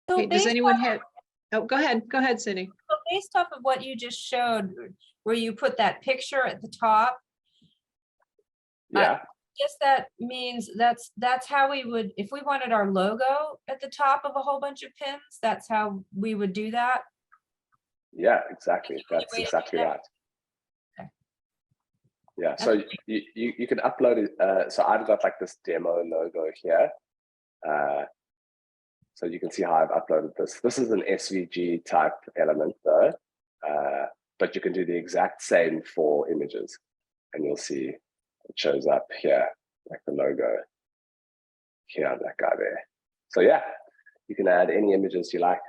So okay, does based anyone off- have? Oh, go ahead, Cindy. so based off of what you just showed, where you put that picture at the top, Yeah. guess that means that's how we would, if we wanted our logo at the top of a whole bunch of pins, that's how we would do that. Yeah, exactly. That's way to do exactly that? right. Okay. Yeah, so you can upload it. So I've got like this demo logo here. So you can see how I've uploaded this. This is an SVG type element though, but you can do the exact same for images, and you'll see it shows up here, like the logo here, that guy there. So yeah, you can add any images you like.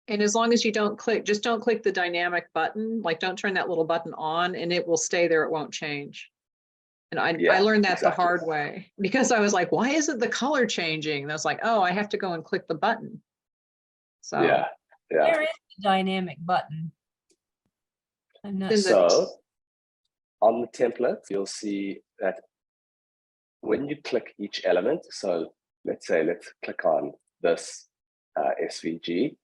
And as long as you don't click the dynamic button, like don't turn that little button on, and it will stay there. It won't change. And I learned that the hard way because I was like, why isn't the color changing? And I was like, oh, I have to go and click the button. So Yeah. There is a dynamic button. I'm not So on the template, you'll see that when you click each element, so let's click on this SVG,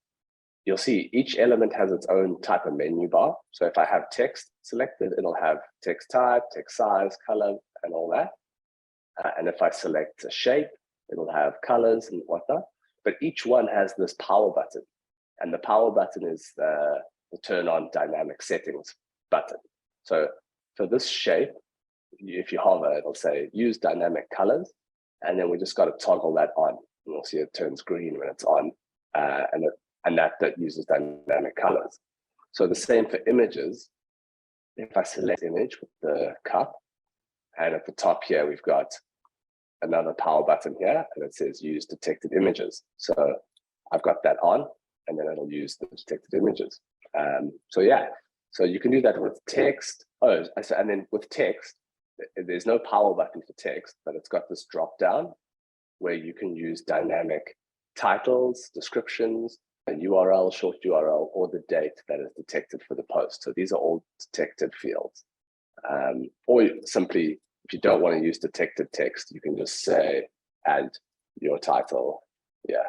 you'll see each element has its own type of menu bar. So if I have text selected, it'll have text type, text size, color, and all that. And if I select a shape, it'll have colors and whatnot. But each one has this power button. And the power button is the turn on dynamic settings button. So for this shape, if you hover, it'll say use dynamic colors. And then we just got to toggle that on. And you'll see it turns green when it's on. And that uses dynamic colors. So the same for images. If I select image with the cup, and at the top here, we've got another power button here, and it says use detected images. So I've got that on, and then it'll use the detected images. So yeah, so you can do that with text. And then with text, there's no power button for text, but it's got this drop down where you can use dynamic titles, descriptions, a URL, short URL, or the date that is detected for the post. So these are all detected fields. Or simply, if you don't want to use detected text, you can just say add your title. Yeah.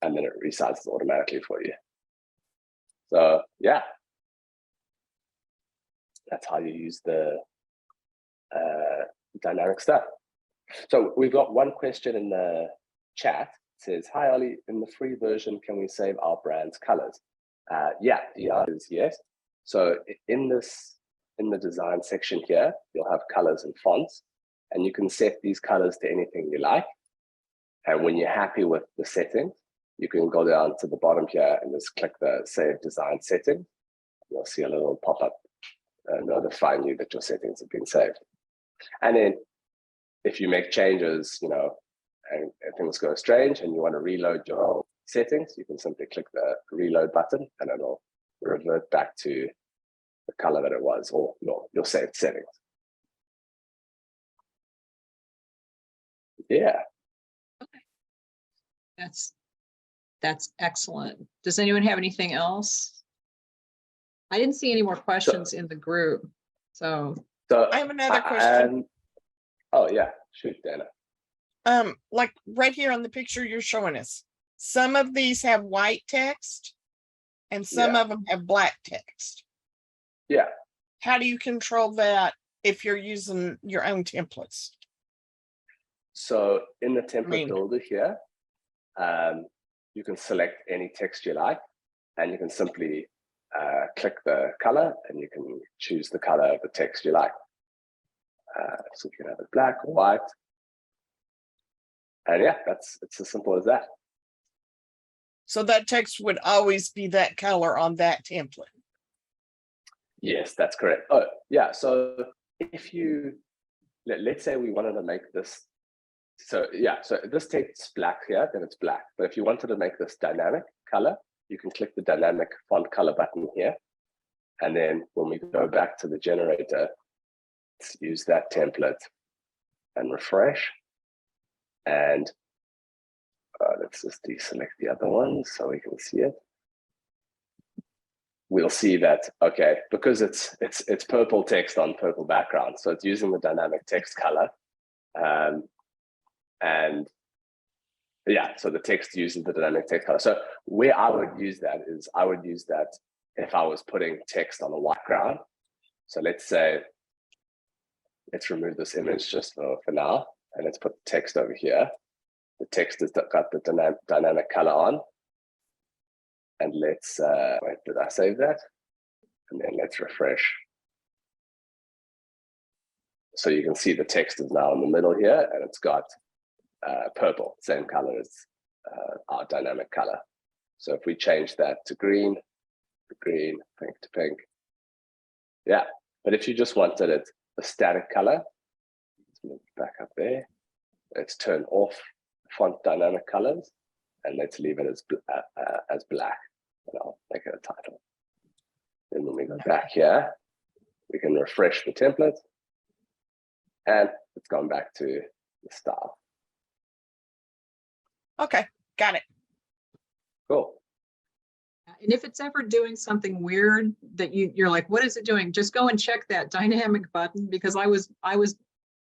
And then it resizes automatically for you. So yeah, that's how you use the dynamic stuff. So we've got one question in the chat. It says, hi Ollie, in the free version, can we save our brand's colors? Yeah, the answer is yes. So in the design section here, you'll have colors and fonts, and you can set these colors to anything you like. And when you're happy with the settings, you can go down to the bottom here and just click the Save Design Setting. You'll see a little pop-up notifying you that your settings have been saved. And then if you make changes, and things go strange and you want to reload your settings, you can simply click the reload button and it'll revert back to the color that it was, or your saved settings. Yeah. That's excellent. Does anyone have anything else? I didn't see any more questions in the group. So I have another question. Oh yeah, shoot, Dana. Like right here on the picture you're showing us, some of these have white text and some of them have black text. Yeah. How do you control that if you're using your own templates? So in the template builder here, you can select any text you like, and you can simply click the color, and you can choose the color of the text you like. So you can have it black or white. And yeah, it's as simple as that. So that text would always be that color on that template. Yes, that's correct. Oh, yeah. So if you, let's say we wanted to make this, so this text black here, then it's black. But if you wanted to make this dynamic color, you can click the dynamic font color button here. And then when we go back to the generator, let's use that template and refresh. And let's just deselect the other one so we can see it. We'll see that, okay, because it's purple text on purple background, so it's using the dynamic text color. And yeah, so the text uses the dynamic text color. So where I would use that is, I would use that if I was putting text on a white ground. So let's say, let's remove this image just for now, and let's put the text over here. The text has got the dynamic color on. And let's, wait, did I save that? And then let's refresh. So you can see the text is now in the middle here, and it's got purple, same color as our dynamic color. So if we change that to green, pink to pink. Yeah, but if you just wanted it a static color, let's move back up there. Let's turn off font dynamic colors, and let's leave it as black. And I'll make it a title. Then when we go back here, we can refresh the template, and it's gone back to the style. Okay, got it. Cool. and if it's ever doing something weird that you're like, what is it doing? Just go and check that dynamic button, because I was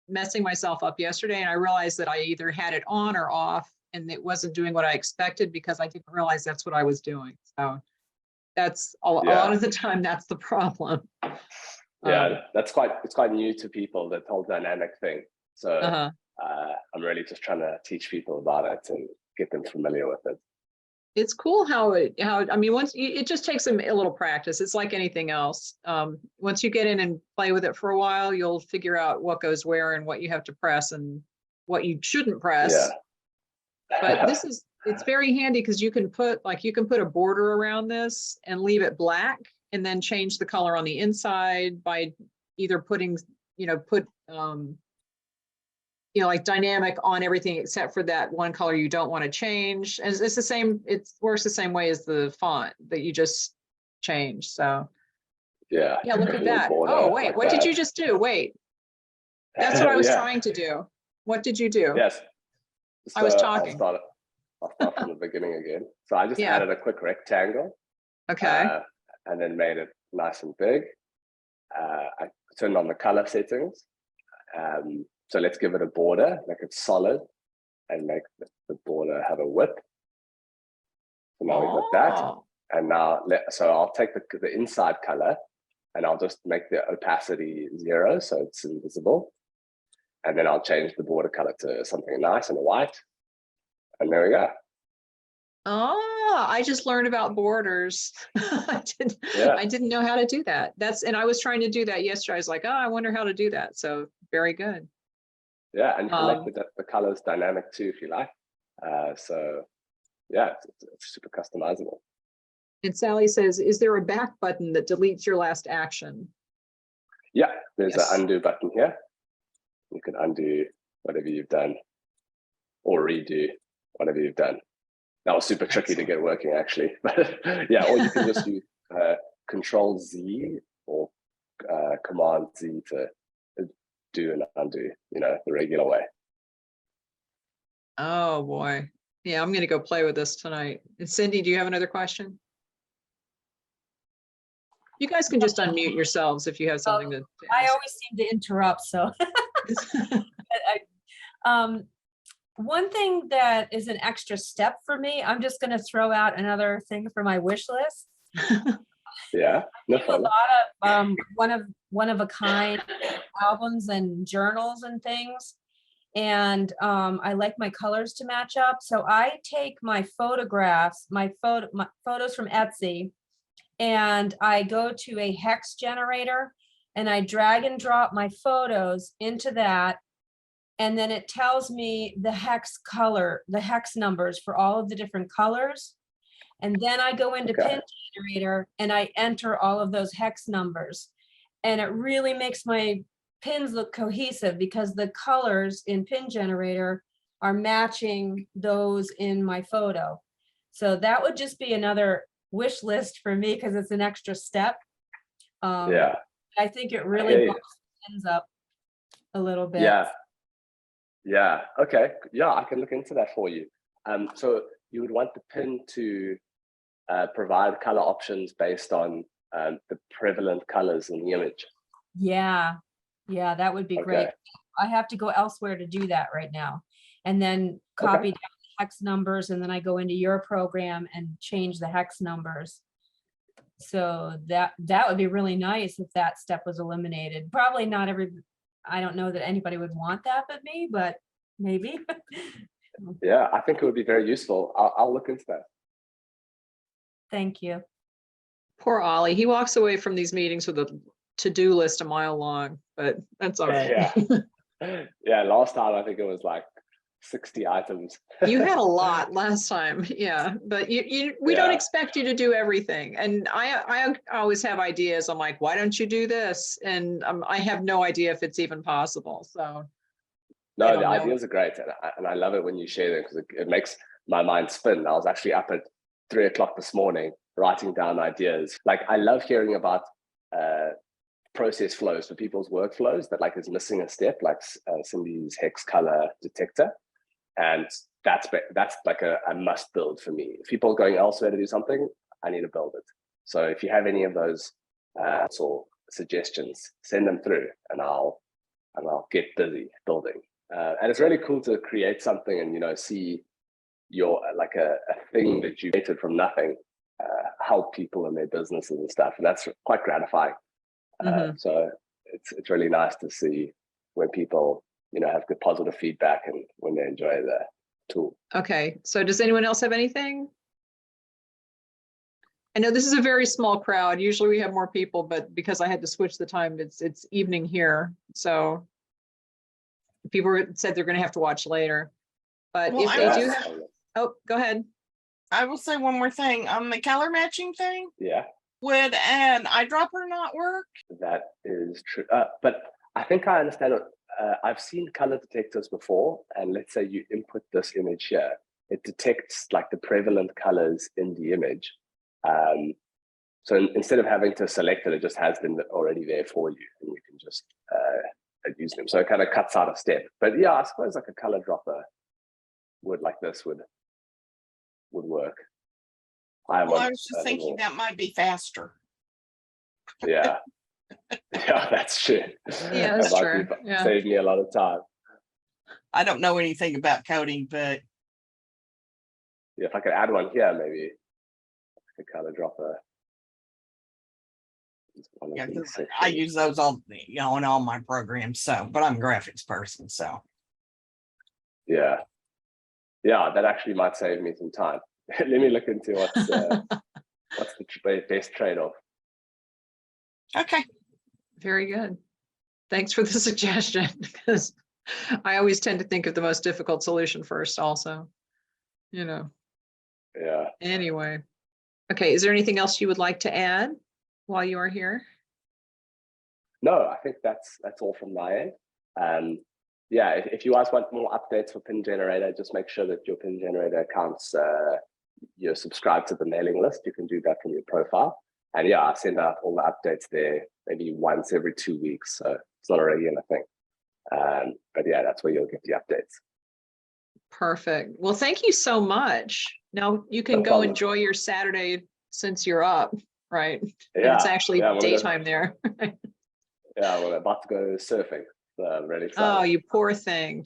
messing myself up yesterday, and I realized that I either had it on or off, and it wasn't doing what I expected because I didn't realize that's what I was doing. So that's a lot of the time, that's the problem. Yeah, it's quite new to people, that whole dynamic thing. So I'm really just trying to teach people about it and get them familiar with it. It's cool how I mean, it just takes a little practice. It's like anything else. Once you get in and play with it for a while, you'll figure out what goes where and what you have to press and what you shouldn't press. Yeah. But it's very handy, because you can put a border around this and leave it black, and then change the color on the inside by either putting, like dynamic on everything except for that one color you don't want to change. And it's the same, it works the same way as the font that you just change. So yeah, look at that. Oh, wait, what did you just do? Wait, that's what I was trying to do. What did you do? Yes. So I was talking. I'll start from the beginning again. So I just added a quick rectangle. Okay. And then made it nice and big. I turned on the color settings. So let's give it a border, make it solid, and make the border have a width. So now we've got that. And now, so I'll take the inside color, and I'll just make the opacity 0, so it's invisible. And then I'll change the border color to something nice and white. And there we go. Oh, I just learned about borders. I didn't know how to do that. And I was trying to do that yesterday. I was like, oh, I wonder how to do that. So very good. Yeah, and you can make the colors dynamic too, if you like. So yeah, it's super customizable. And Sally says, is there a back button that deletes your last action? Yeah, there's an undo button here. You can undo whatever you've done, or redo whatever you've done. That was super tricky to get working, actually. But yeah, or you can just use Control Z or Command Z to do and undo, the regular way. Oh, boy. Yeah, I'm gonna go play with this tonight. And Cindy, do you have another question? You guys can just unmute yourselves if you have something to I ask. always seem to interrupt, so. One thing that is an extra step for me, I'm just gonna throw out another thing for my wish list. Yeah, no Do a problem. lot of one of a kind albums and journals and things. And I like my colors to match up. So I take my photographs, my photos from Etsy, and I go to a hex generator and I drag and drop my photos into that. And then it tells me the hex color, the hex numbers for all of the different colors. And then I go into Okay. Pingenerator and I enter all of those hex numbers. And it really makes my pins look cohesive because the colors in Pingenerator are matching those in my photo. So that would just be another wish list for me because it's an extra step. Yeah. I think it I really hear you. bumps pins up a little bit. Yeah. Yeah. Okay. Yeah, I can look into that for you. So you would want the pin to provide color options based on the prevalent colors in the image. Yeah, that would be great. Okay. I have to go elsewhere to do that right now. And then copy down the hex numbers, and then I go into your program and change the hex numbers. So that would be really nice if that step was eliminated. Probably not I don't know that anybody would want that but me, but maybe. Yeah, I think it would be very useful. I'll look into that. Thank you. Poor Ollie. He walks away from these meetings with a to-do list a mile long, but that's all right. Yeah. Yeah, last time I think it was like 60 items. You had a lot last time, yeah, but we don't Yeah. expect you to do everything. And I always have ideas. I'm like, why don't you do this? And I have no idea if it's even possible. So I No, don't the know. ideas are great, and I love it when you share them because it makes my mind spin. I was actually up at 3 o'clock this morning writing down ideas. Like I love hearing about process flows for people's workflows that like is missing a step, like Cindy's hex color detector, and that's like a must build for me. If people are going elsewhere to do something, I need to build it. So if you have any of those or suggestions, send them through, and I'll get busy building. And it's really cool to create something and see your like a thing that you created from nothing help people in their businesses and stuff, and that's quite gratifying. So it's really nice to see when people have good positive feedback and when they enjoy the tool. Okay, so does anyone else have anything? I know this is a very small crowd. Usually we have more people, but because I had to switch the time, it's evening here. So people said they're going to have to watch later. But Well, if they do have, oh, go ahead. I will say one more thing on the color matching thing. Yeah, Would an eyedropper not work? that is true. But I think I understand it. I've seen color detectors before, and let's say you input this image here, it detects like the prevalent colors in the image. So instead of having to select it, it just has them already there for you, and you can just use them. So it kind of cuts out a step. But yeah, I suppose like a color dropper would work. Well, I was just thinking that might be faster. Yeah. Yeah, that's true. Yeah, that's true. Yeah. Save me a lot of time. I don't know anything about coding, but Yeah, if I could add one here, maybe a color dropper. yeah, because I use those all in all my programs. So, but I'm a graphics person, so Yeah, that actually might save me some time. Let me look into what's the best trade-off. okay. Very good. Thanks for the suggestion, because I always tend to think of the most difficult solution first also. Yeah. Anyway. Okay, is there anything else you would like to add while you are here? No, I think that's all from my end. Yeah, if you guys want more updates for Pingenerator, just make sure that your Pingenerator accounts, you're subscribed to the mailing list. You can do that from your profile. And yeah, I send out all the updates there maybe once every 2 weeks. So it's not a regular thing. But yeah, that's where you'll get the updates. Perfect. Well, thank you so much. Now you can No go problem. enjoy your Saturday since you're up, right? And Yeah, it's actually yeah, I'm gonna go, daytime there. yeah, we're about to go surfing. So I'm really Oh, excited. you poor thing.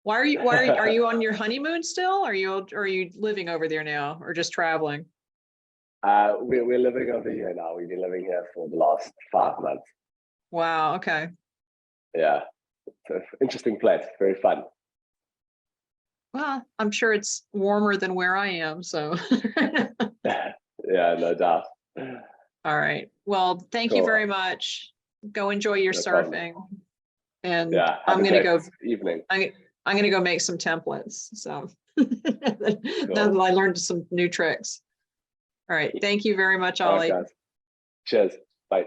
Are you on your honeymoon still? Are you living over there now or just traveling? We're living over here now. We've been living here for the last 5 months. Wow, okay. Yeah, it's an interesting place. Very fun. Well, I'm sure it's warmer than where I am, so. Yeah, no doubt. All right. Well, thank you Cool. very much. Go enjoy your No problem. surfing. And Yeah, have I'm a gonna great go, evening. I'm gonna go make some templates, so. Now that I learned some new tricks. All right, thank you very much, All right, Ollie. guys. Cheers. Bye.